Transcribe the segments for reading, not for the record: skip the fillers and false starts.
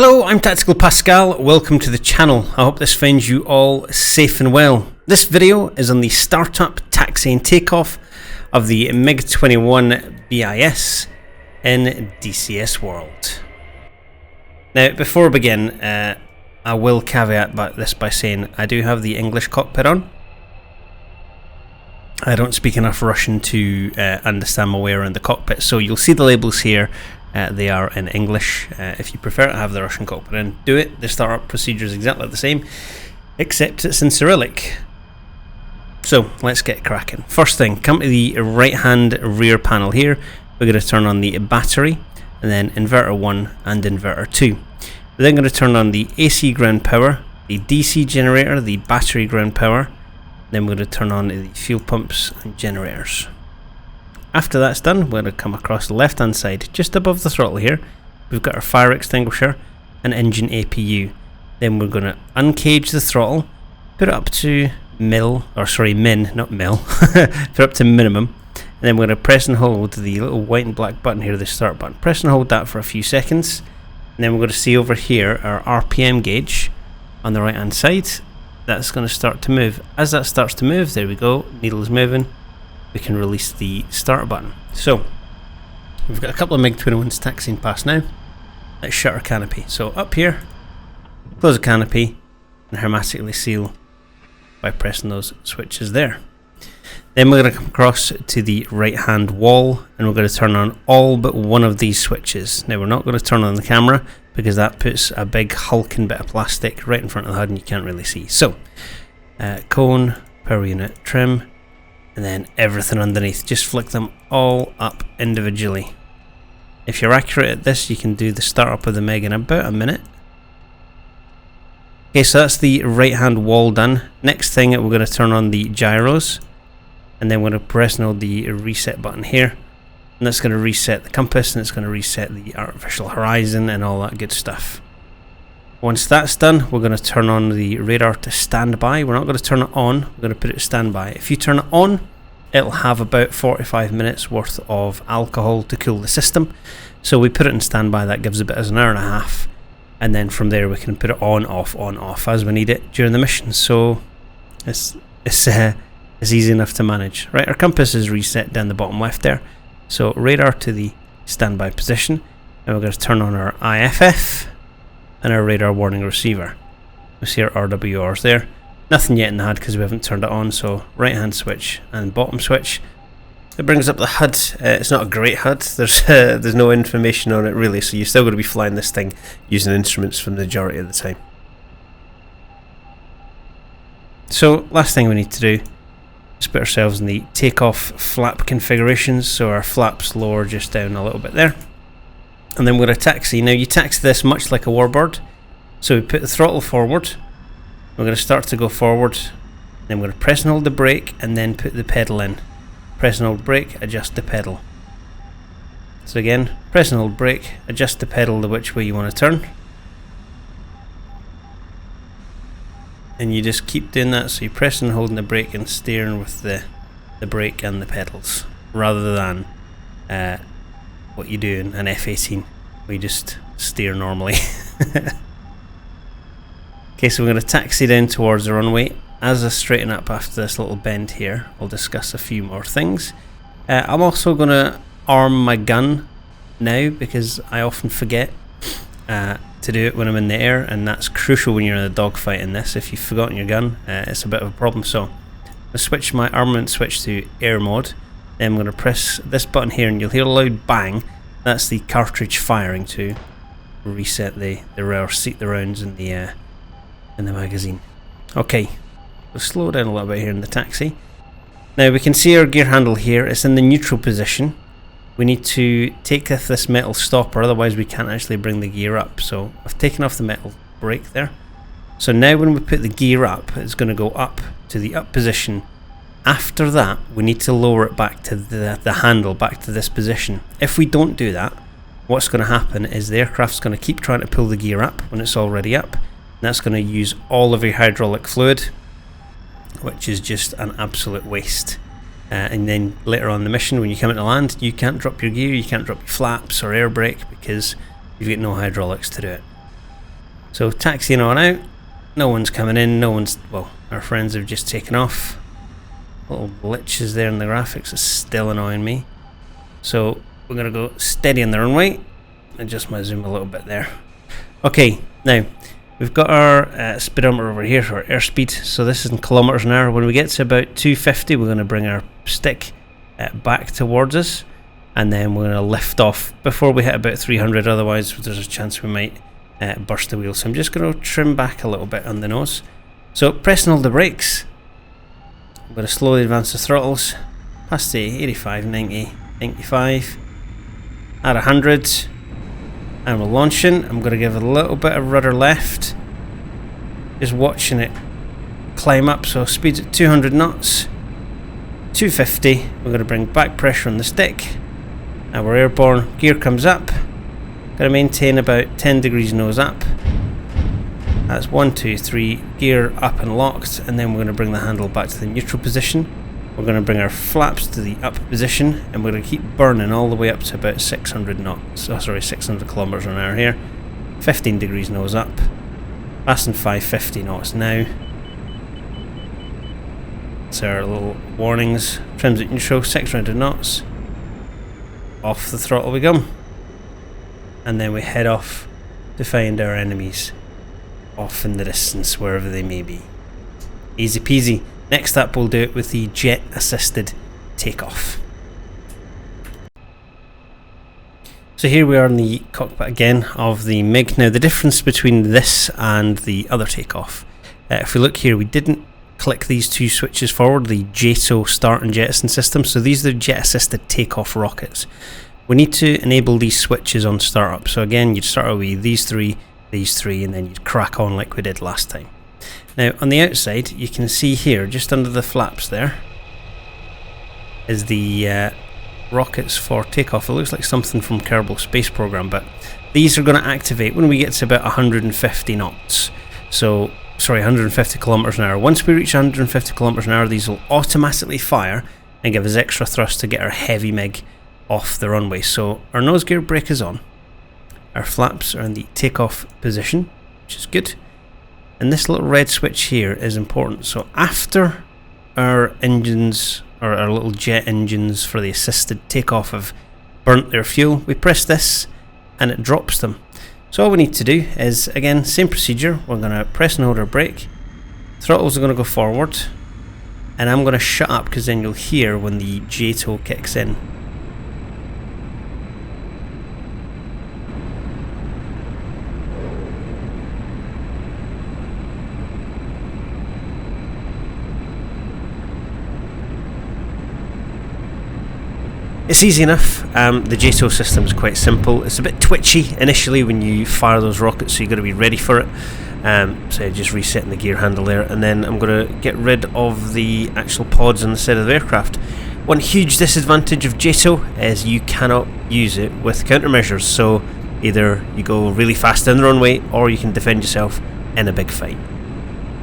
Hello, I'm Tactical Pascal. Welcome to the channel. I hope this finds you all safe and well. This video is on the startup, taxi and takeoff of the MiG-21 BIS in DCS world. Now, before I begin, I will caveat this by saying I do have the English cockpit on. I don't speak enough Russian to understand my way around the cockpit, so you'll see the labels here. They are in English. If you prefer to have the Russian cockpit in, do it. The startup procedure is exactly the same, except it's in Cyrillic. So let's get cracking. First thing, come to the right hand rear panel here. We're going to turn on the battery, and then inverter 1 and inverter 2. We're then going to turn on the AC ground power, the DC generator, the battery ground power. Then we're going to turn on the fuel pumps and generators. After that's done, we're going to come across the left hand side, just above the throttle here. We've got our fire extinguisher and engine APU. Then we're going to uncage the throttle, put it up to min, not mil, put it up to minimum. And then we're going to press and hold the little white and black button here, the start button. Press and hold that for a few seconds. And then we're going to see over here our RPM gauge on the right hand side. That's going to start to move. As that starts to move, there we go, needle is moving. We can release the start button. So we've got a couple of MiG-21s taxiing past now. Let's shut our canopy. So up here, close the canopy and hermetically seal by pressing those switches there. Then we're going to come across to the right hand wall and we're going to turn on all but one of these switches. Now we're not going to turn on the camera because that puts a big hulking bit of plastic right in front of the HUD and you can't really see. So cone, power unit, trim, and then everything underneath. Just flick them all up individually. If you're accurate at this, you can do the startup of the MiG in about a minute. Okay, so that's the right hand wall done. Next thing, we're going to turn on the gyros, and then we're going to press and hold the reset button here, and that's going to reset the compass, and it's going to reset the artificial horizon and all that good stuff. Once that's done, we're going to turn on the radar to standby. We're not going to turn it on, we're going to put it to standby. If you turn it on, it'll have about 45 minutes worth of alcohol to cool the system. So we put it in standby, that gives a bit as an hour and a half. And then from there we can put it on, off as we need it during the mission. So it's easy enough to manage. Right, our compass is reset down the bottom left there. So radar to the standby position. And we're going to turn on our IFF. And our radar warning receiver. We see our RWRs there. Nothing yet in the HUD because we haven't turned it on, so right hand switch and bottom switch. It brings up the HUD. It's not a great HUD. There's no information on it really, so you're still going to be flying this thing using instruments for the majority of the time. So last thing we need to do is put ourselves in the takeoff flap configurations, so our flaps lower just down a little bit there. And then we're going to taxi. Now you taxi this much like a warbird. So we put the throttle forward. We're going to start to go forward. Then we're going to press and hold the brake and then put the pedal in. Press and hold brake, adjust the pedal. So again, press and hold brake, adjust the pedal the which way you want to turn. And you just keep doing that. So you're pressing and holding the brake and steering with the brake and the pedals. Rather than what you do in an F-18, we just steer normally. Okay, so we're going to taxi down towards the runway. As I straighten up after this little bend here, I'll discuss a few more things. I'm also going to arm my gun now because I often forget to do it when I'm in the air, and that's crucial when you're in a dogfight in this. If you've forgotten your gun, it's a bit of a problem. So I'll switch my armament switch to air mode. Then I'm going to press this button here and you'll hear a loud bang. That's the cartridge firing to reset seat the rounds in the magazine. Okay, we'll slow down a little bit here in the taxi. Now we can see our gear handle here. It's in the neutral position. We need to take off this metal stopper, otherwise we can't actually bring the gear up. So I've taken off the metal brake there. So now when we put the gear up, it's going to go up to the up position. After that, we need to lower it back to the handle, back to this position. If we don't do that, what's going to happen is the aircraft's going to keep trying to pull the gear up when it's already up. And that's going to use all of your hydraulic fluid, which is just an absolute waste. And then later on in the mission, when you come into land, you can't drop your gear, you can't drop your flaps or air brake because you've got no hydraulics to do it. So taxiing on out, no one's coming in, no one's, well, our friends have just taken off. Little glitches there in the graphics is still annoying me. So we're going to go steady on the runway. Adjust my zoom a little bit there. Okay, now we've got our speedometer over here for our airspeed. So this is in kilometers an hour. When we get to about 250, we're going to bring our stick back towards us, and then we're going to lift off before we hit about 300. Otherwise, there's a chance we might burst the wheel. So I'm just going to trim back a little bit on the nose. So pressing all the brakes, I'm going to slowly advance the throttles past the 85, 90, 95, at 100, and we're launching. I'm going to give it a little bit of rudder left, just watching it climb up. So speed's at 200 knots, 250. We're going to bring back pressure on the stick. Now we're airborne. Gear comes up. Got to maintain about 10 degrees nose up. That's 1, 2, 3. Gear up and locked, and then we're going to bring the handle back to the neutral position. We're going to bring our flaps to the up position, and we're going to keep burning all the way up to about 600 knots. Oh, sorry, 600 kilometers an hour here. 15 degrees nose up. Passing 550 knots now. So our little warnings. Trims at neutral, 600 knots. Off the throttle we go. And then we head off to find our enemies off in the distance, wherever they may be. Easy peasy. Next up, we'll do it with the jet assisted takeoff. So here we are in the cockpit again of the MiG. Now the difference between this and the other takeoff, if we look here, we didn't click these two switches forward, the JATO start and jettison system. So these are the jet assisted takeoff rockets. We need to enable these switches on startup. So again, you'd start with these three, and then you'd crack on like we did last time. Now on the outside, you can see here, just under the flaps there, is the rockets for takeoff. It looks like something from Kerbal Space Program, but these are going to activate when we get to about 150 knots. So, sorry, 150 kilometers an hour. Once we reach 150 kilometers an hour, these will automatically fire and give us extra thrust to get our heavy MiG off the runway. So our nose gear brake is on, our flaps are in the takeoff position, which is good, and this little red switch here is important. So after our engines, or our little jet engines for the assisted takeoff, have burnt their fuel, we press this and it drops them. So all we need to do is, again, same procedure. We're going to press and hold our brake, throttles are going to go forward, and I'm going to shut up because then you'll hear when the JATO kicks in. It's easy enough. The JATO system is quite simple. It's a bit twitchy initially when you fire those rockets, so you've got to be ready for it. So just resetting the gear handle there, and then I'm going to get rid of the actual pods on the side of the aircraft. One huge disadvantage of JATO is you cannot use it with countermeasures, so either you go really fast down the runway or you can defend yourself in a big fight.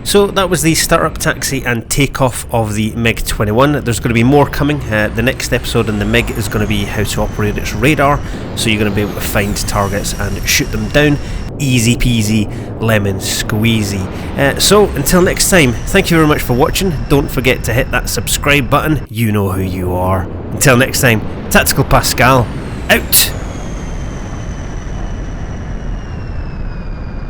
So that was the startup, taxi and takeoff of the MiG-21. There's going to be more coming. The next episode in the MiG is going to be how to operate its radar, so you're going to be able to find targets and shoot them down. Easy peasy, lemon squeezy. So until next time, thank you very much for watching. Don't forget to hit that subscribe button. You know who you are. Until next time, Tactical Pascale, out!